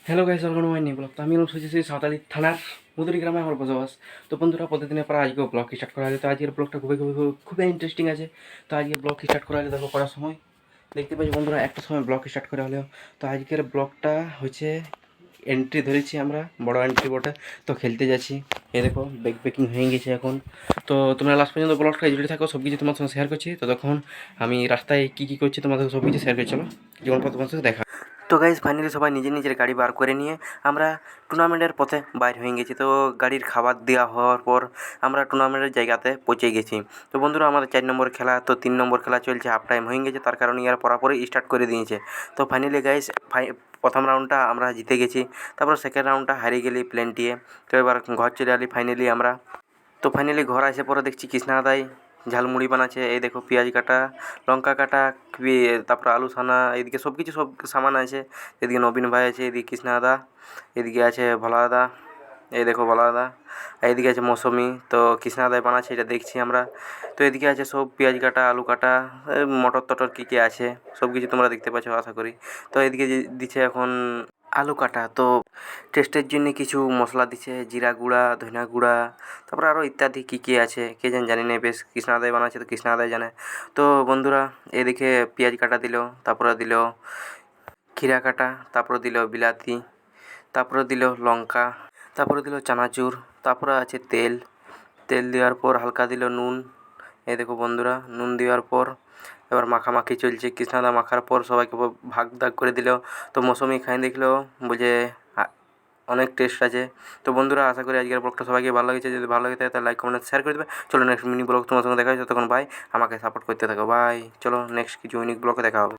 Hello guys, welcome to my new blog. তো আমি হচ্ছে সাঁওতালি থানার মুদুরি গ্রামে আমার বসবাস। তো বন্ধুরা, প্রতিদিনের পর আজকেও ব্লগ স্টার্ট করা হলে, তো আজকের ব্লগটা খুবই ইন্টারেস্টিং আছে। তো আজকে ব্লগ স্টার্ট করা হলে দেখো করার সময় দেখতে পাচ্ছি বন্ধুরা, একটা সময় ব্লগ স্টার্ট করা হলেও। তো আজকের ব্লগটা হচ্ছে এন্ট্রি ধরেছি আমরা, বড় এন্ট্রি বটে। তো খেলতে যাচ্ছি, এ দেখো ব্যাগ প্যাকিং হয়ে গেছে এখন। তো তোমরা লাস্ট পর্যন্ত ব্লগটা জুড়ে থাকো, সব কিছু তোমার সঙ্গে শেয়ার করছি। তো তখন আমি রাস্তায় কী করছি তোমাদের সব কিছু শেয়ার করে চলো, যেমন তোমার সঙ্গে দেখা। তো গাইজ ফাইনালি সবাই নিজের নিজের গাড়ি বার করে নিয়ে আমরা টুর্নামেন্টের পথে বাইর হয়ে গেছি। তো গাড়ির খাবার দেওয়া হওয়ার পর আমরা টুর্নামেন্টের জায়গাতে পৌঁছে গেছি। তো বন্ধুরা, আমাদের 4 নম্বর খেলা, তো 3 নম্বর খেলা চলছে, হাফ টাইম হয়ে গেছে, তার কারণে ইয়ার পরাপরই স্টার্ট করে দিয়েছে। তো ফাইনালি গাইজ প্রথম রাউন্ডটা আমরা জিতে গেছি, তারপর সেকেন্ড রাউন্ডটা হারিয়ে গেলি প্লেনটিয়ে। তো এবার ঘর চলে আলি ফাইনালি আমরা। তো ফাইনালি ঘর আসে পরে দেখছি কৃষ্ণাদাই ঝালমুড়ি বানাচ্ছে। এই দেখো পেঁয়াজ কাটা, লঙ্কা কাটা, তারপর আলু সানা, এদিকে সব কিছু সব সামান আছে। এদিকে নবীন ভাই আছে, এদিকে কৃষ্ণাদা, এদিকে আছে ভোলা দাদা, এই দেখো ভোলা দাদা, আর এদিকে আছে মৌসুমি। তো কৃষ্ণাদাই বানাচ্ছে, এটা দেখছি আমরা। তো এদিকে আছে সব পেঁয়াজ কাটা, আলু কাটা, মটর টটর কী কী আছে সব কিছু তোমরা দেখতে পাচ্ছ আশা করি। তো এদিকে যে দিচ্ছে এখন আলু কাটা। তো টেস্টের জন্য কিছু মশলা দিচ্ছে, জিরা গুঁড়া, ধনিয়া গুঁড়া, তারপরে আরও ইত্যাদি কী কী আছে কে জানি না, বেশ কৃষ্ণাদাই বানাচ্ছে, তো কৃষ্ণাদাই জানে। তো বন্ধুরা, এদিকে পেঁয়াজ কাটা দিল, তারপরে দিল খিরা কাটা, তারপরে দিল বিলাতি, তারপরে দিল লঙ্কা, তারপরে দিল চানাচুর, তারপরে আছে তেল। তেল দেওয়ার পর হালকা দিল নুন। এই দেখো বন্ধুরা, নুন দেওয়ার পর এবার মাখামাখি চলছে। কৃষ্ণাদা মাখার পর সবাইকে ভাগ দাগ করে দিল। তো মৌসুমি খাই দেখলো, বলছে অনেক টেস্ট আছে। তো বন্ধুরা, আশা করি আজকের ব্লগটা সবাইকে ভালো লেগেছে। যদি ভালো লাগে তাহলে লাইক কমেন্ট শেয়ার করে দেবে। চলো নেক্সট মিনি ব্লগ তোমার সঙ্গে দেখা হচ্ছে, তখন বাই, আমাকে সাপোর্ট করতে থাকো, বাই। চলো নেক্সট কিছু ইউনিক ব্লগে দেখা হবে।